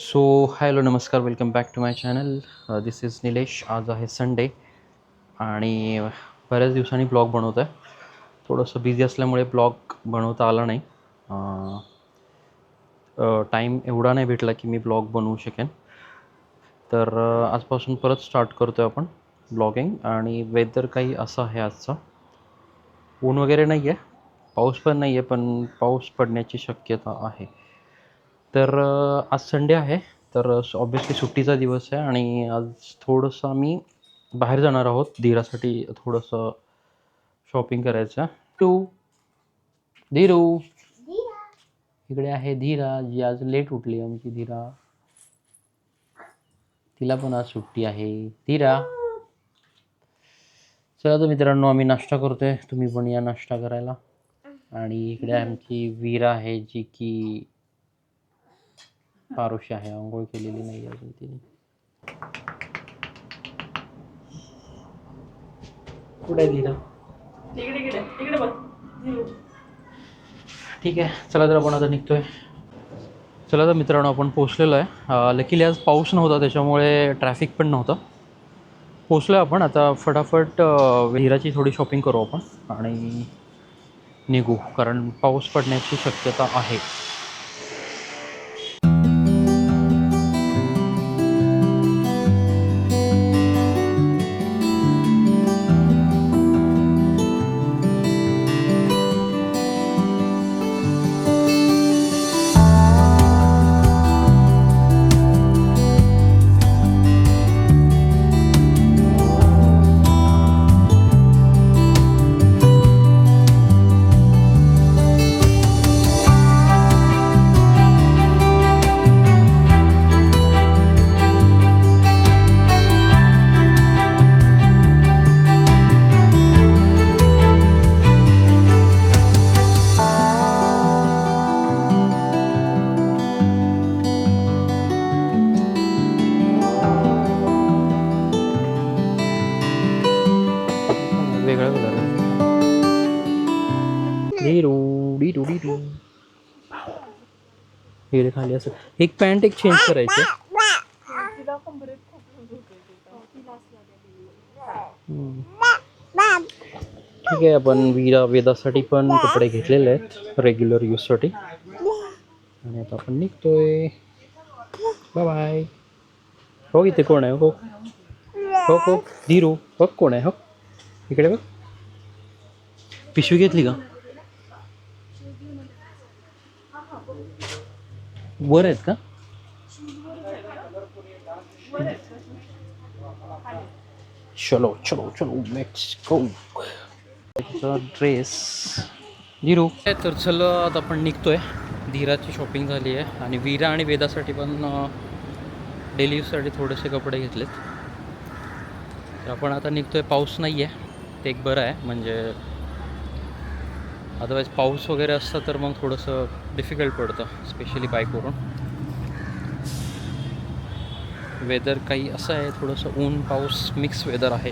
So hello नमस्कार, welcome back to my channel. This is Nilesh. आज आहे संडे आणि बऱ्याच दिवसांनी ब्लॉग बनवतो आहे. थोडंसं बिझी असल्यामुळे ब्लॉग बनवता आला नाही. टाईम एवढा नाही भेटला की मी ब्लॉग बनवू शकेन. तर आजपासून परत स्टार्ट करतो आहे आपण ब्लॉगिंग. आणि वेदर काही असं आहे आजचा. ऊन वगैरे नाही आहे, पाऊस पण नाही आहे, पण पाऊस पडण्याची शक्यता आहे. तर आज संडे आहे, तर ऑब्वियसली सुट्टीचा दिवस आहे आणि आज थोडंसं आम्ही बाहेर जाणार आहोत. धीरासाठी थोडंसं शॉपिंग करायचं आहे. धीरू इकडे आहे. धीरा जी आज लेट उठली आमची धीरा. तिला पण आज सुट्टी आहे. धीरा चला तर मित्रांनो, आम्ही नाश्ता करतोय. तुम्ही पण या नाश्ता करायला. आणि इकडे आमची वीरा आहे जी की पारुशी आहे, आंघोळ केलेली नाही अजून तिने. कुठे आहे धीरा? ठीक आहे, चला तर आपण आता निघतोय. चला तर मित्रांनो, आपण पोचलेलो आहे. लकीली आज पाऊस नव्हता, त्याच्यामुळे ट्रॅफिक पण नव्हतं. पोचलो आहे आपण आता. फटाफट धीराची थोडी शॉपिंग करू आपण आणि निघू, कारण पाऊस पडण्याची शक्यता आहे. वेगळा कलर आहे. इकडे खाली असं एक पॅन्ट एक चेंज करायची. ठीक आहे, आपण वेदासाठी पण कपडे घेतलेले आहेत रेग्युलर यूजसाठी. आणि आता आपण निघतोय. Bye bye. हो, इथे कोण आहे? हो हो हो धीरू बघ कोण आहे. हो इकडे बघ. पिशवी घेतली का? वर आहेत का? चलो चलो चलो लेट्स गो. ड्रेस धीरू. तर चलो आता आपण निघतोय. धीराची शॉपिंग झाली आहे आणि वीरा आणि वेदासाठी पण डेली यूजसाठी थोडेसे कपडे घेतलेत. तर आपण आता निघतोय. पाऊस नाही आहे, ते एक बरं आहे. म्हणजे अदरवाईज पाऊस वगैरे असतं तर मग थोडंसं डिफिकल्ट पडतं, स्पेशली बाईकवरून. वेदर काही असं आहे, थोडंसं ऊन पाऊस मिक्स वेदर आहे.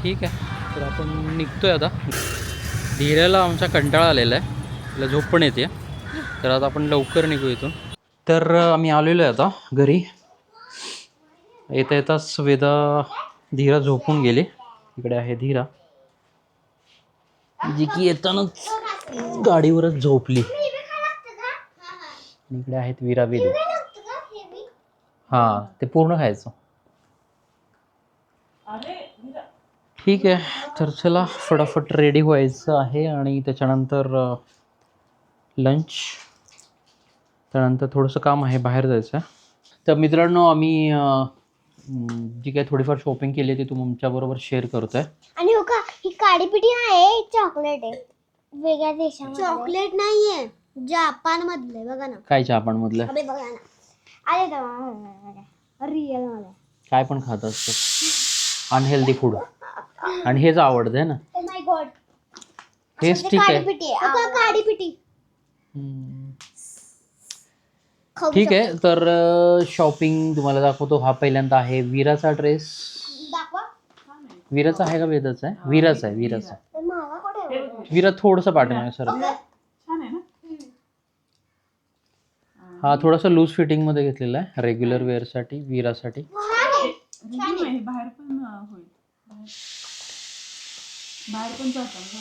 ठीक आहे, तर आपण निघतोय आता. धीराला आमचा कंटाळा आलेला आहे, तिला झोप पण येते. तर आता आपण लवकर निघू इथून. तर आम्ही आलेलो आहे आता घरी. येता येताच धीरा झोपून गेली. इकडे आहे धीरा जी की येतानाच गाडीवरच झोपली. इकडे आहेत वीरा वेदू. हां, ते पूर्ण खायचं. ठीक आहे, तर चला फटाफट रेडी व्हायचं आहे आणि त्याच्यानंतर लंच. त्यानंतर थोडंसं काम आहे, बाहेर जायचं आहे. तर मित्रांनो, आम्ही जी काही थोडीफार शॉपिंग केली आहे ती तुमच्याबरोबर शेअर करतोय. आणि हो का, ही काळी पिठी आहे, चॉकलेट आहे. वेगळ्या देशामध्ये चॉकलेट नाहीये, जपान मधले. बघा ना. काय जपान मधलं? अरे बघा ना. अरे रिअल मध्ये काय पण खात असतं, अनहेल्दी फूड. आणि हेच आवडतं ना. ओ माय गॉड, हेच ठीक आहे. काळी पिठी. ठीक आहे, तर शॉपिंग तुम्हाला दाखवतो. हा पहिल्यांदा आहे वीराचा ड्रेस. वीराचा आहे का वेदाचा आहे? वीराचा आहे. वीरा थोडंसं पाठवणार सर. हा थोडासा लूज फिटिंगमध्ये घेतलेला आहे रेग्युलर वेअरसाठी विरासाठी. बाहेर पण होईल, बाहेर पण जाताना.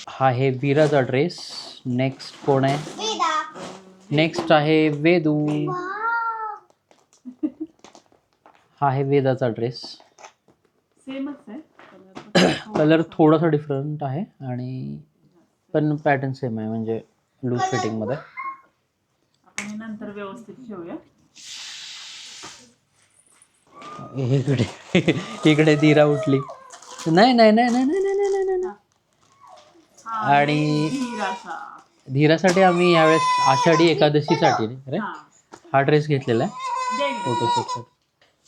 हा आहे विराचा ड्रेस. नेक्स्ट कोण आहे? नेक्स्ट आहे वेदू. हा आहे वेदाचा ड्रेस. सेमच आहे कलर थोडासा डिफरंट आहे आणि पण पॅटर्न सेम आहे म्हणजे लूज फिटिंगमध्ये. आपण हे नंतर व्यवस्थित ठेवूया. इकडे धीरा उठली. नाही नाही नाही नाही नाही नाही नाही नाही. आणि धीरासाठी आम्ही यावेळेस आषाढी एकादशीसाठी अरे हा ड्रेस घेतलेला आहे फोटोशूटसाठी.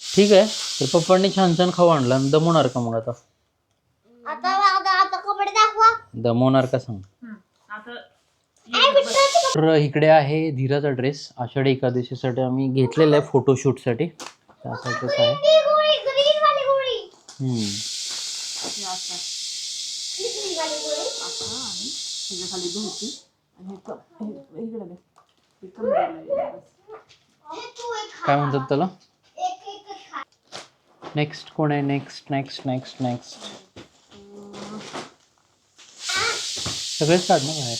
ठीक आहे. तर पप्पांनी छान छान खाऊ आणला. दमवणार का मग आता? कपडे दाखवा. दमवणार का सांग. तर इकडे आहे धीराचा ड्रेस. आषाढी एकादशीसाठी आम्ही घेतलेला आहे फोटोशूटसाठी. त्याचा ड्रेस आहे. खाली धोती आणि काय म्हणतात त्याला? नेक्स्ट कोण आहे? नेक्स्ट नेक्स्ट नेक्स्ट नेक्स्ट सगळेच काढ ना बाहेर.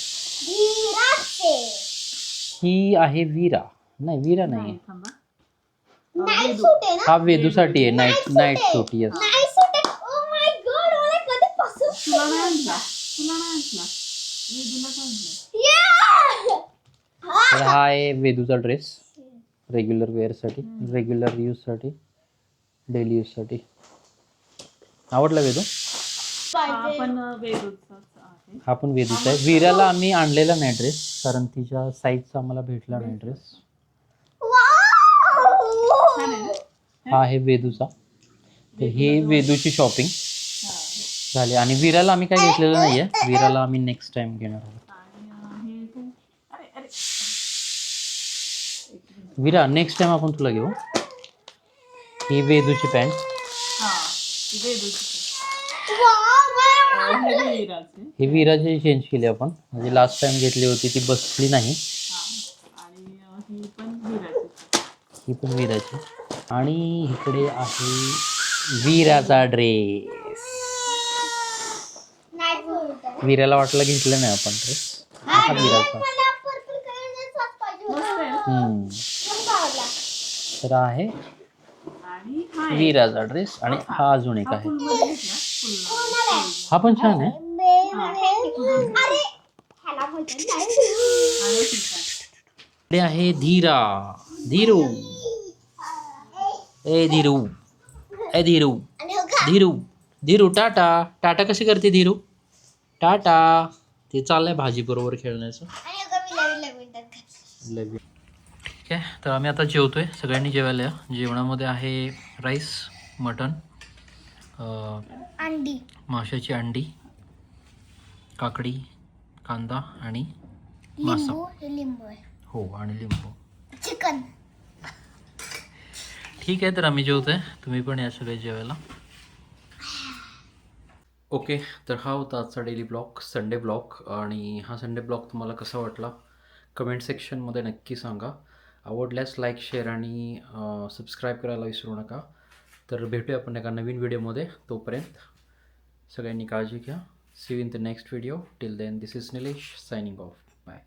ही आहे वीरा. नाही वीरा नाही, हा वेदूसाठी आहे. नाईट नाईट सूट. येस. तर हा आहे वेदूचा ड्रेस रेग्युलर वेअरसाठी, रेग्युलर यूजसाठी, डेली यूजसाठी. आवडला वेदू? हा पण वेदूचा आहे. वीराला आम्ही आणलेला नाही ड्रेस कारण तिच्या साईजचा आम्हाला भेटला नाही ड्रेस. हा आहे वेदूचा. तर ही वेदूची शॉपिंग झाली आणि वीराला आम्ही काय घेतलेलं नाहीये. वीराला आम्ही नेक्स्ट टाइम घेणार आहोत. वीरा नेक्स्ट टाइम आपण तुला घेऊ. ही वेदूची पॅन्ट. ही वीराची चेंज केली आपण. म्हणजे लास्ट टाइम घेतली होती ती बसली नाही. ही पण वीराची. आणि इकडे आहे वीराचा ड्रेस. वीराला वाटलं घेतलं नाही आपण ड्रेस. हा वीराचा. तर आहे वीराचा ड्रेस आणि हा अजून एक आहे. हा पण छान आहे. इकडे आहे धीरा. धीरू ए धीरू ए धीरू धीरू धीरू टाटा. टाटा कशी करते धीरू? टाटा. ते चाललंय भाजी बरोबर खेळण्याचं. ठीक आहे. तर आम्ही आता जेवतोय. सगळ्यांनी जेवायला या. जेवणामध्ये आहे राईस, मटण, अंडी, माशाची अंडी, काकडी, कांदा आणि मासा. लिंबू हो आणि लिंबू. चिकन. ठीक आहे. तर आम्ही जेवतोय. तुम्ही पण या सगळे जेवायला. ओके. तर हा होता आजचा डेली ब्लॉग, संडे ब्लॉग. आणि हा संडे ब्लॉग तुम्हाला कसा वाटला कमेंट सेक्शनमध्ये नक्की सांगा. आवडल्यास लाईक, शेअर आणि सबस्क्राईब करायला विसरू नका. तर भेटूया आपण एका नवीन व्हिडिओमध्ये. तोपर्यंत सगळ्यांनी काळजी घ्या. See you in the next video. Till then this is Nilesh signing off. Bye.